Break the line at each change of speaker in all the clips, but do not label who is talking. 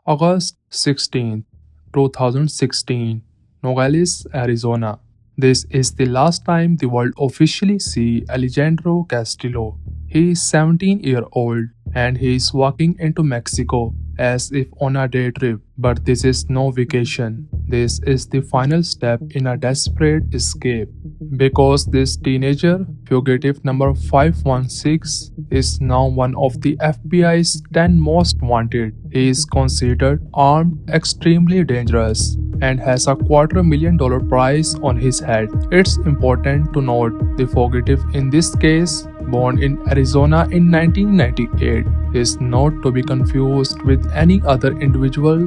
August 16, 2016, Nogales, Arizona. This is the last time the world officially see Alejandro Castillo. He is 17-year-old and he is walking into Mexico as if on a day trip. But this is no vacation. This is the final step in a desperate escape. Because this teenager, fugitive number 516, is now one of the FBI's 10 most wanted. He is considered armed, extremely dangerous, and has a $250,000 price on his head. It's important to note the fugitive in this case, born in Arizona in 1998, is not to be confused with any other individual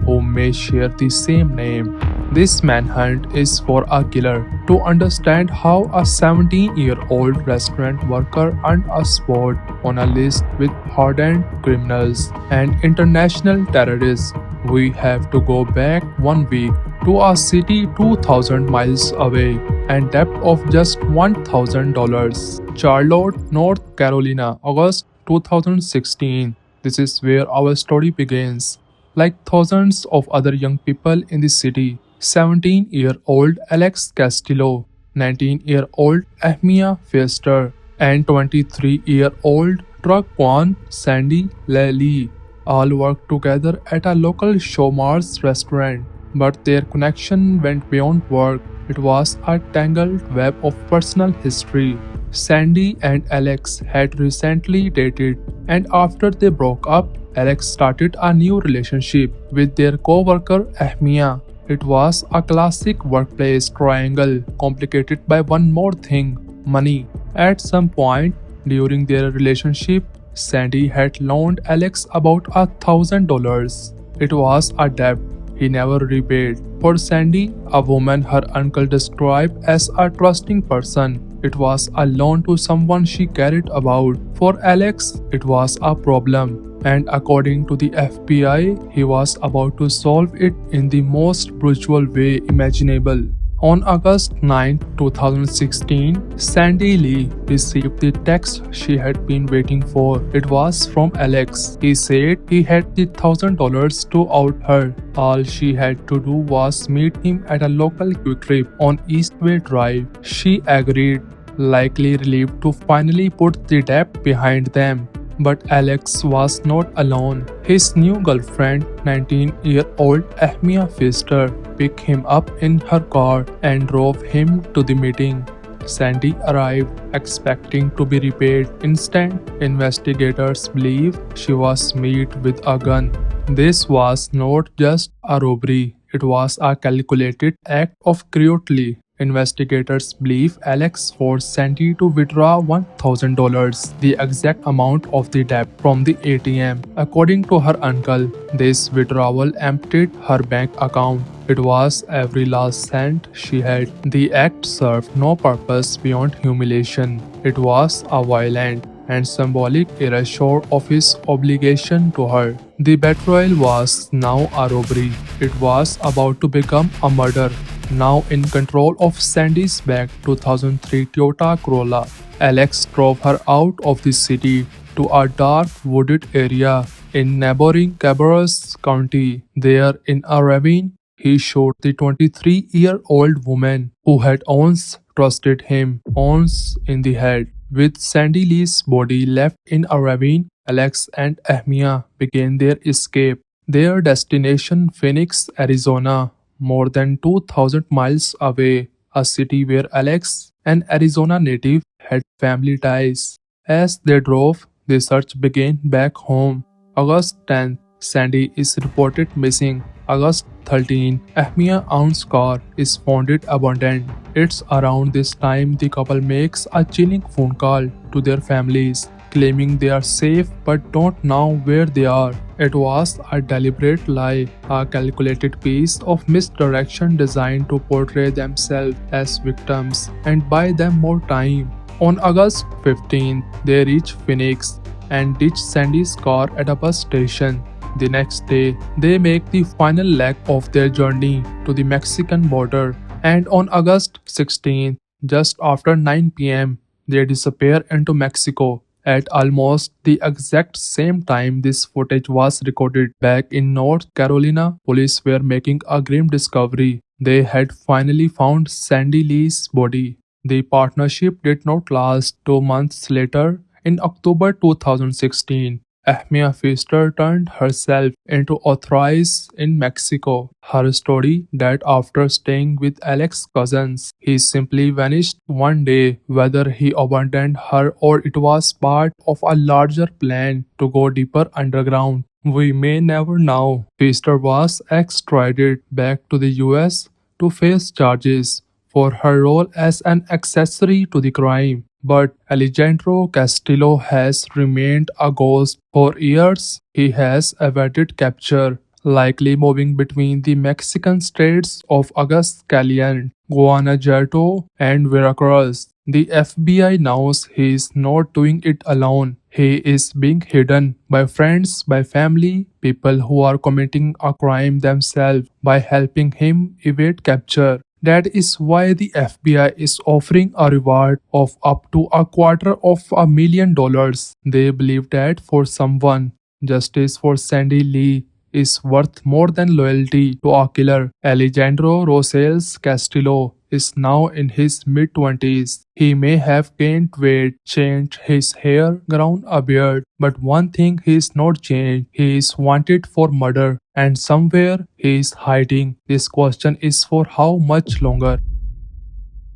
who may share the same name. This manhunt is for a killer to understand how a 17-year-old restaurant worker earned a spot on a list with hardened criminals and international terrorists. We have to go back 1 week to a city 2,000 miles away and debt of just $1,000. Charlotte, North Carolina, August 2016. This is where our story begins. Like thousands of other young people in the city, 17-year-old Alex Castillo, 19-year-old Ahmia Fester, and 23-year-old Traquan Sandy Lee all worked together at a local Showmars restaurant. But their connection went beyond work. It was a tangled web of personal history. Sandy and Alex had recently dated, and after they broke up, Alex started a new relationship with their co-worker Ahmia. It was a classic workplace triangle, complicated by one more thing: money. At some point during their relationship, Sandy had loaned Alex about $1,000. It was a debt he never repaid. For Sandy, a woman her uncle described as a trusting person, it was a loan to someone she cared about. For Alex, it was a problem, and according to the FBI, he was about to solve it in the most brutal way imaginable. On August 9, 2016, Sandy Lee received the text she had been waiting for. It was from Alex. He said he had the $1,000 to out her. All she had to do was meet him at a local quick trip on Eastway Drive. She agreed, likely relieved to finally put the debt behind them. But Alex was not alone. His new girlfriend, 19-year-old Ahmia Fester, picked him up in her car and drove him to the meeting. Sandy arrived expecting to be repaid instant. Investigators believe she was met with a gun. This was not just a robbery, it was a calculated act of cruelty. Investigators believe Alex forced Sandy to withdraw $1,000, the exact amount of the debt, from the ATM. According to her uncle, this withdrawal emptied her bank account. It was every last cent she had. The act served no purpose beyond humiliation. It was a violent and symbolic erasure of his obligation to her. The betrayal was now a robbery. It was about to become a murder. Now in control of Sandy's back 2003 Toyota Corolla, Alex drove her out of the city to a dark wooded area in neighboring Cabarrus County. There in a ravine, he shot the 23-year-old woman who had once trusted him once in the head. With Sandy Lee's body left in a ravine, Alex and Ahmia began their escape. Their destination, Phoenix, Arizona, more than 2,000 miles away, a city where Alex, an Arizona native, had family ties. As they drove, the search began back home. August 10th, Sandy is reported missing. August 13, Ahmia Aunt's car is found abandoned. It's around this time the couple makes a chilling phone call to their families, claiming they are safe but don't know where they are. It was a deliberate lie, a calculated piece of misdirection designed to portray themselves as victims and buy them more time. On August 15th, they reach Phoenix and ditch Sandy's car at a bus station. The next day, they make the final leg of their journey to the Mexican border, and on August 16th, just after 9 p.m., they disappear into Mexico. At almost the exact same time this footage was recorded back in North Carolina, police were making a grim discovery. They had finally found Sandy Lee's body. The partnership did not last. 2 months later, in October 2016, Ahmia Pfister turned herself into authorities in Mexico. Her story that after staying with Alex's cousins, he simply vanished one day. Whether he abandoned her or it was part of a larger plan to go deeper underground, we may never know. Pfister was extradited back to the US to face charges for her role as an accessory to the crime. But Alejandro Castillo has remained a ghost for years. He has evaded capture, likely moving between the Mexican states of Aguascalientes, Guanajuato, and Veracruz. The FBI knows he is not doing it alone. He is being hidden by friends, by family, people who are committing a crime themselves by helping him evade capture. That is why the FBI is offering a reward of up to $250,000. They believe that for someone, justice for Sandy Lee is worth more than loyalty to a killer. Alejandro Rosales Castillo is now in his mid 20s. He may have gained weight, changed his hair, grown a beard, but one thing he is not changed. He is wanted for murder, and somewhere he is hiding. This question is for how much longer?